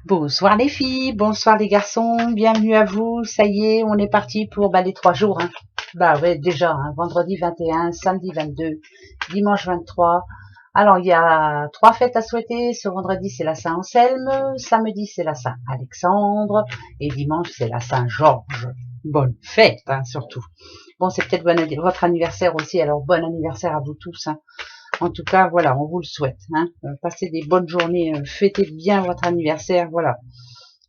Bonsoir les filles, bonsoir les garçons, bienvenue à vous. Ça y est, on est parti pour les 3 jours. Bah ouais, déjà, vendredi 21, samedi 22, dimanche 23. Alors il y a 3 fêtes à souhaiter. Ce vendredi c'est la Saint-Anselme, samedi c'est la Saint-Alexandre et dimanche c'est la Saint-Georges. Bonne fête surtout. Bon, c'est peut-être votre anniversaire aussi, alors bon anniversaire à vous tous. En tout cas, voilà, on vous le souhaite. Passez des bonnes journées, fêtez bien votre anniversaire, voilà.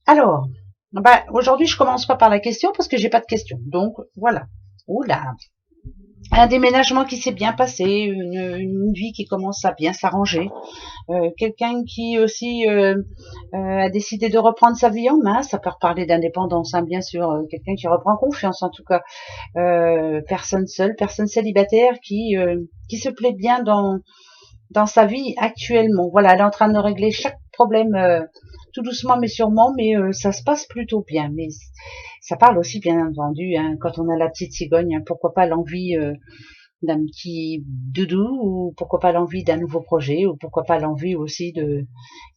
Alors, aujourd'hui, je commence pas par la question parce que j'ai pas de question. Donc, voilà. Oula, un déménagement qui s'est bien passé, une vie qui commence à bien s'arranger. Quelqu'un qui aussi a décidé de reprendre sa vie en main. Ça peut reparler d'indépendance, bien sûr. Quelqu'un qui reprend confiance, en tout cas. Personne seule, personne célibataire qui se plaît bien dans sa vie actuellement. Voilà, elle est en train de régler chaque problème tout doucement mais sûrement, mais ça se passe plutôt bien. Mais ça parle aussi, bien entendu, quand on a la petite cigogne, pourquoi pas l'envie d'un petit doudou, ou pourquoi pas l'envie d'un nouveau projet, ou pourquoi pas l'envie aussi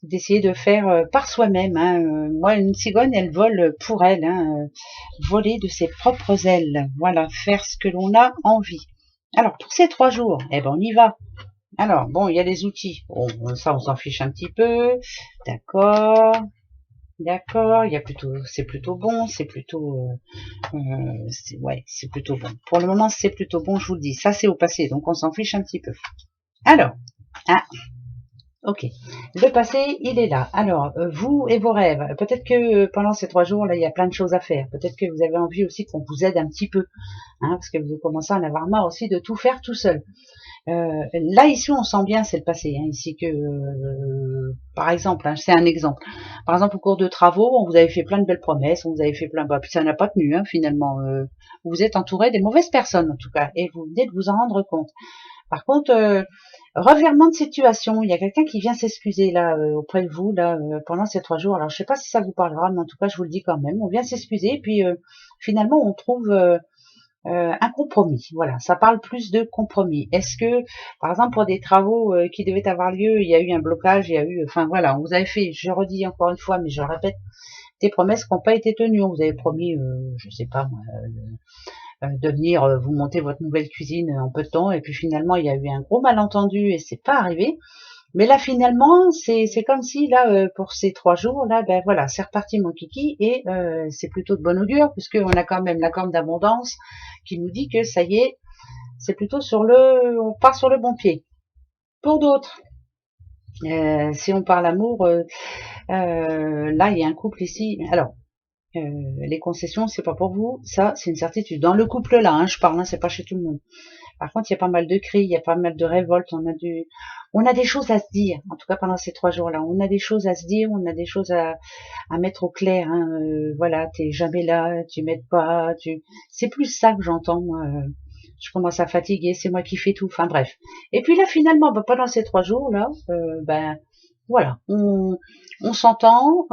d'essayer de faire par soi-même. Moi, une cigogne, elle vole pour elle, voler de ses propres ailes. Voilà, faire ce que l'on a envie. Alors, pour ces 3 jours, on y va. Alors, bon, il y a les outils. Bon, ça, on s'en fiche un petit peu. D'accord. D'accord. C'est plutôt bon. C'est plutôt, c'est plutôt bon. Pour le moment, c'est plutôt bon, je vous le dis. Ça, c'est au passé, donc on s'en fiche un petit peu. Alors, ok. Le passé, il est là. Alors, vous et vos rêves. Peut-être que pendant ces 3 jours, là, il y a plein de choses à faire. Peut-être que vous avez envie aussi qu'on vous aide un petit peu. Parce que vous commencez à en avoir marre aussi de tout faire tout seul. Là, ici, on sent bien, c'est le passé. Ici que, par exemple, c'est un exemple. Par exemple, au cours de travaux, on vous avait fait plein de belles promesses, on vous avait fait puis ça n'a pas tenu, finalement. Vous êtes entouré des mauvaises personnes, en tout cas, et vous venez de vous en rendre compte. Par contre, revirement de situation, il y a quelqu'un qui vient s'excuser là auprès de vous là pendant ces 3 jours. Alors, je sais pas si ça vous parlera, mais en tout cas, je vous le dis quand même. On vient s'excuser, et puis finalement, on trouve un compromis. Voilà, ça parle plus de compromis. Est-ce que, par exemple, pour des travaux qui devaient avoir lieu, il y a eu un blocage, il y a eu, voilà, on vous avait fait, je redis encore une fois, mais je le répète, des promesses qui n'ont pas été tenues. On vous avait promis, je sais pas moi, de venir vous monter votre nouvelle cuisine en peu de temps, et puis finalement, il y a eu un gros malentendu et c'est pas arrivé. Mais là, finalement, c'est comme si, là, pour ces 3 jours, là, voilà, c'est reparti mon kiki, et c'est plutôt de bon augure, puisqu'on a quand même la corne d'abondance qui nous dit que ça y est, c'est plutôt on part sur le bon pied. Pour d'autres, si on parle amour, là, il y a un couple ici. Alors, les concessions, c'est pas pour vous, ça, c'est une certitude. Dans le couple là, je parle, c'est pas chez tout le monde. Par contre, il y a pas mal de cris, il y a pas mal de révoltes, on a des choses à se dire. En tout cas, pendant ces 3 jours-là, on a des choses à se dire, on a des choses à mettre au clair. Voilà, t'es jamais là, tu m'aides pas, c'est plus ça que j'entends, moi. Je commence à fatiguer, c'est moi qui fais tout. Enfin bref. Et puis là, finalement, pendant ces 3 jours-là, voilà, on s'entend,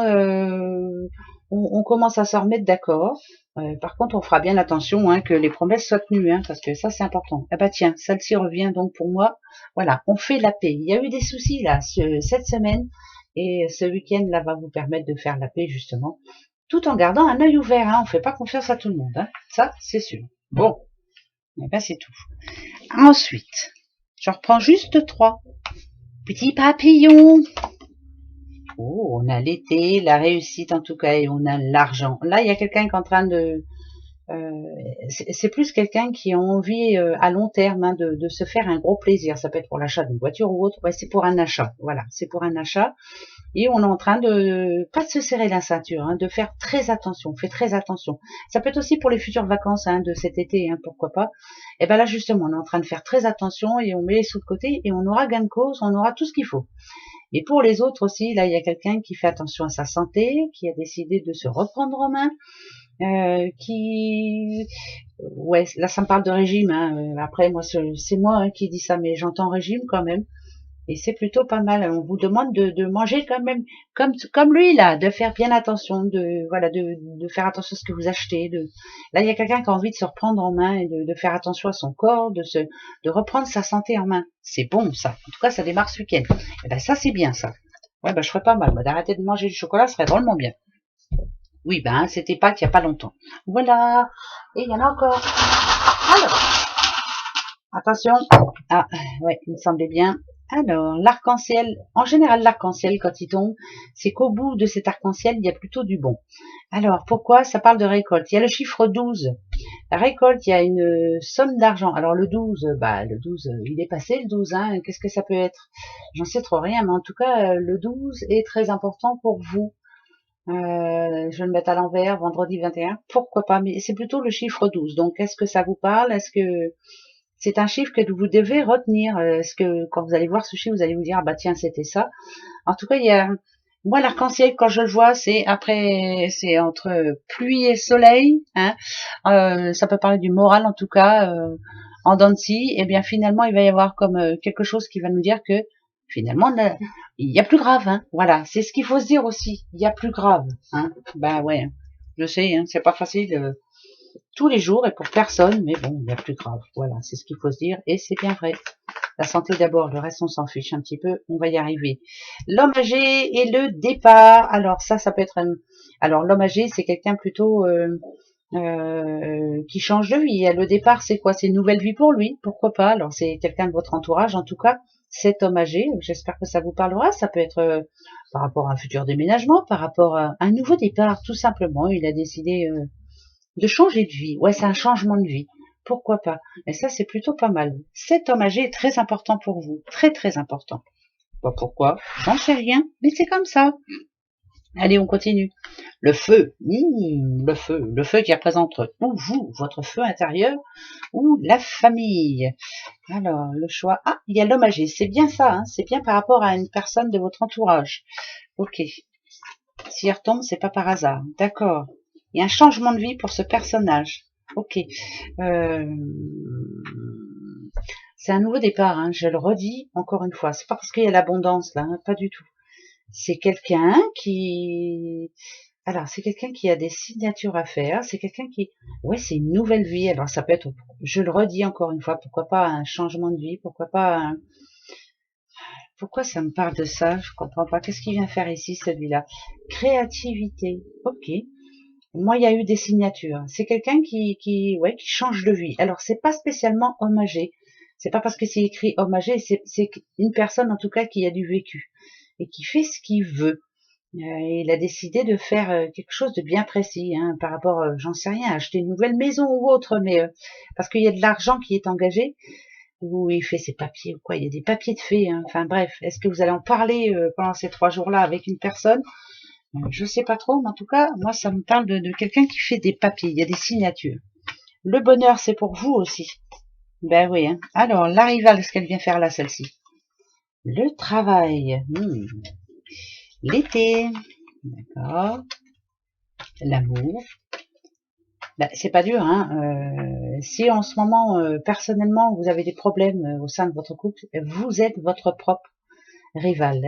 on commence à se remettre d'accord. Par contre, on fera bien attention que les promesses soient tenues, parce que ça, c'est important. Ah bah tiens, celle-ci revient donc pour moi. Voilà, on fait la paix. Il y a eu des soucis là cette semaine, et ce week-end là va vous permettre de faire la paix justement, tout en gardant un œil ouvert. On fait pas confiance à tout le monde, ça c'est sûr. Bon, c'est tout. Ensuite, j'en reprends juste 3. Petit papillon. Oh, on a l'été, la réussite en tout cas, et on a l'argent. Là, il y a quelqu'un qui est en train de... c'est plus quelqu'un qui a envie à long terme de se faire un gros plaisir. Ça peut être pour l'achat d'une voiture ou autre. Ouais, c'est pour un achat. Voilà, c'est pour un achat. Et on est en train de pas de se serrer la ceinture, de faire très attention. On fait très attention. Ça peut être aussi pour les futures vacances de cet été, pourquoi pas. Et ben là justement, on est en train de faire très attention, et on met les sous de côté, et on aura gain de cause, on aura tout ce qu'il faut. Et pour les autres aussi, là, il y a quelqu'un qui fait attention à sa santé, qui a décidé de se reprendre en main, ouais, là, ça me parle de régime. Après, moi, c'est moi qui dis ça, mais j'entends régime quand même. Et c'est plutôt pas mal. On vous demande de manger quand même comme lui là, de faire bien attention, de faire attention à ce que vous achetez. Là, il y a quelqu'un qui a envie de se reprendre en main et de faire attention à son corps, de reprendre sa santé en main. C'est bon ça. En tout cas, ça démarre ce week-end. Et ben ça, c'est bien ça. Ouais, bah, je ferais pas mal. Bah, d'arrêter de manger du chocolat serait drôlement bien. Oui, ben, c'était Pâques il y a pas longtemps. Voilà. Et il y en a encore. Alors, attention. Ah, ouais, il me semblait bien. Alors, l'arc-en-ciel. En général, l'arc-en-ciel, quand il tombe, c'est qu'au bout de cet arc-en-ciel, il y a plutôt du bon. Alors, pourquoi ça parle de récolte? Il y a le chiffre 12. La récolte, il y a une somme d'argent. Alors, le 12, bah, le 12, il est passé, le 12, hein. Qu'est-ce que ça peut être? J'en sais trop rien, mais en tout cas, le 12 est très important pour vous. Je vais le mettre à l'envers, vendredi 21. Pourquoi pas? Mais c'est plutôt le chiffre 12. Donc, est-ce que ça vous parle? Est-ce que c'est un chiffre que vous devez retenir? Est-ce que quand vous allez voir ce chiffre, vous allez vous dire, ah bah tiens, c'était ça. En tout cas, il y a, moi, l'arc-en-ciel, quand je le vois, c'est après, c'est entre pluie et soleil, hein. Ça peut parler du moral, en tout cas, en dents de scie. Et bien, finalement, il va y avoir comme quelque chose qui va nous dire que, finalement, il y a plus grave, hein. Voilà. C'est ce qu'il faut se dire aussi. Il y a plus grave, hein. Ben, ouais. Je sais, hein, c'est pas facile, tous les jours et pour personne, mais bon, il y a plus grave. Voilà. C'est ce qu'il faut se dire et c'est bien vrai. La santé d'abord, le reste on s'en fiche un petit peu, on va y arriver. L'homme âgé et le départ. Alors ça peut être alors l'homme âgé, c'est quelqu'un plutôt qui change de vie. Le départ, c'est quoi? C'est une nouvelle vie pour lui, pourquoi pas? Alors c'est quelqu'un de votre entourage, en tout cas, cet homme âgé. J'espère que ça vous parlera. Ça peut être par rapport à un futur déménagement, par rapport à un nouveau départ, tout simplement. Il a décidé de changer de vie. Ouais, c'est un changement de vie. Pourquoi pas? Et ça, c'est plutôt pas mal. Cet homme âgé est très important pour vous. Très, très important. Pas pourquoi? J'en sais rien, mais c'est comme ça. Allez, on continue. Le feu. Le feu. Le feu qui représente ou vous, votre feu intérieur, ou la famille. Alors, le choix. Ah, il y a l'homme âgé. C'est bien ça, hein. C'est bien par rapport à une personne de votre entourage. Ok. S'il retombe, c'est pas par hasard. D'accord. Il y a un changement de vie pour ce personnage. Ok. C'est un nouveau départ, hein, je le redis encore une fois. C'est pas parce qu'il y a l'abondance là, hein, pas du tout. C'est quelqu'un qui... Alors, c'est quelqu'un qui a des signatures à faire. C'est quelqu'un qui... Ouais, c'est une nouvelle vie. Alors, ça peut être... Je le redis encore une fois. Pourquoi pas un changement de vie? Pourquoi pas un... Pourquoi ça me parle de ça? Je comprends pas. Qu'est-ce qu'il vient faire ici, celui-là? Créativité. Ok. Moi, il y a eu des signatures. C'est quelqu'un ouais, qui change de vie. Alors, c'est pas spécialement homme âgé. C'est pas parce que c'est écrit homme âgé, c'est une personne en tout cas qui a du vécu et qui fait ce qu'il veut. Il a décidé de faire quelque chose de bien précis, hein, par rapport, j'en sais rien, acheter une nouvelle maison ou autre, mais parce qu'il y a de l'argent qui est engagé, ou il fait ses papiers ou quoi, il y a des papiers de fait, hein. Enfin bref, est-ce que vous allez en parler pendant ces 3 jours-là avec une personne? Je sais pas trop, mais en tout cas, moi, ça me parle de quelqu'un qui fait des papiers, il y a des signatures. Le bonheur, c'est pour vous aussi. Ben oui, hein. Alors, la rivale, ce qu'elle vient faire là, celle-ci. Le travail. L'été. D'accord. L'amour. Ben, c'est pas dur, hein. Si en ce moment, personnellement, vous avez des problèmes au sein de votre couple, vous êtes votre propre rival.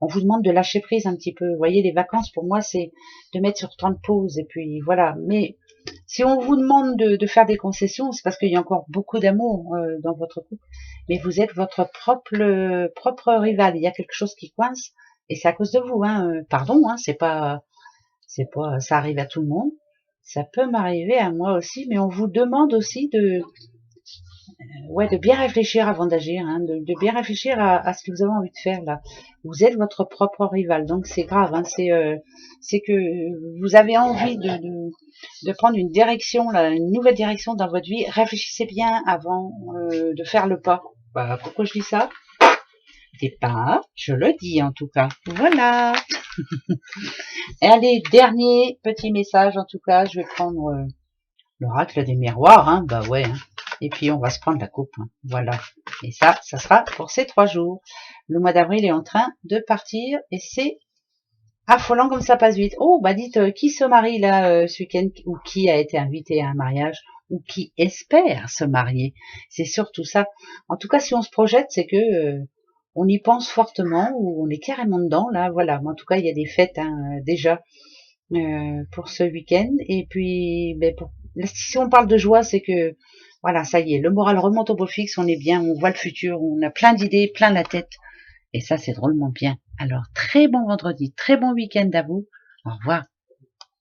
On vous demande de lâcher prise un petit peu. Vous voyez, les vacances, pour moi, c'est de mettre sur temps de pause. Et puis, voilà. Mais si on vous demande de faire des concessions, c'est parce qu'il y a encore beaucoup d'amour dans votre couple. Mais vous êtes votre propre rival. Il y a quelque chose qui coince. Et c'est à cause de vous. Hein. Pardon, hein, c'est pas, ça arrive à tout le monde. Ça peut m'arriver à moi aussi. Mais on vous demande aussi ouais, de bien réfléchir avant d'agir, hein, de bien réfléchir à ce que vous avez envie de faire là. Vous êtes votre propre rival, donc c'est grave. Hein, c'est que vous avez envie de prendre une direction, là, une nouvelle direction dans votre vie. Réfléchissez bien avant de faire le pas. Bah, pourquoi je dis ça? Départ, je le dis en tout cas. Voilà. Et allez, dernier petit message en tout cas. Je vais prendre l'oracle des miroirs. Hein, bah ouais. Hein. Et puis on va se prendre la coupe, hein. Voilà. Et ça sera pour ces 3 jours. Le mois d'avril est en train de partir et c'est affolant comme ça passe vite. Oh, bah dites, qui se marie là ce week-end ou qui a été invité à un mariage ou qui espère se marier. C'est surtout ça. En tout cas, si on se projette, c'est que on y pense fortement ou on est carrément dedans là. Voilà. Mais en tout cas, il y a des fêtes hein, déjà pour ce week-end. Et puis, ben, si on parle de joie, c'est que voilà, ça y est, le moral remonte au beau fixe, on est bien, on voit le futur, on a plein d'idées, plein la tête. Et ça, c'est drôlement bien. Alors, très bon vendredi, très bon week-end à vous. Au revoir.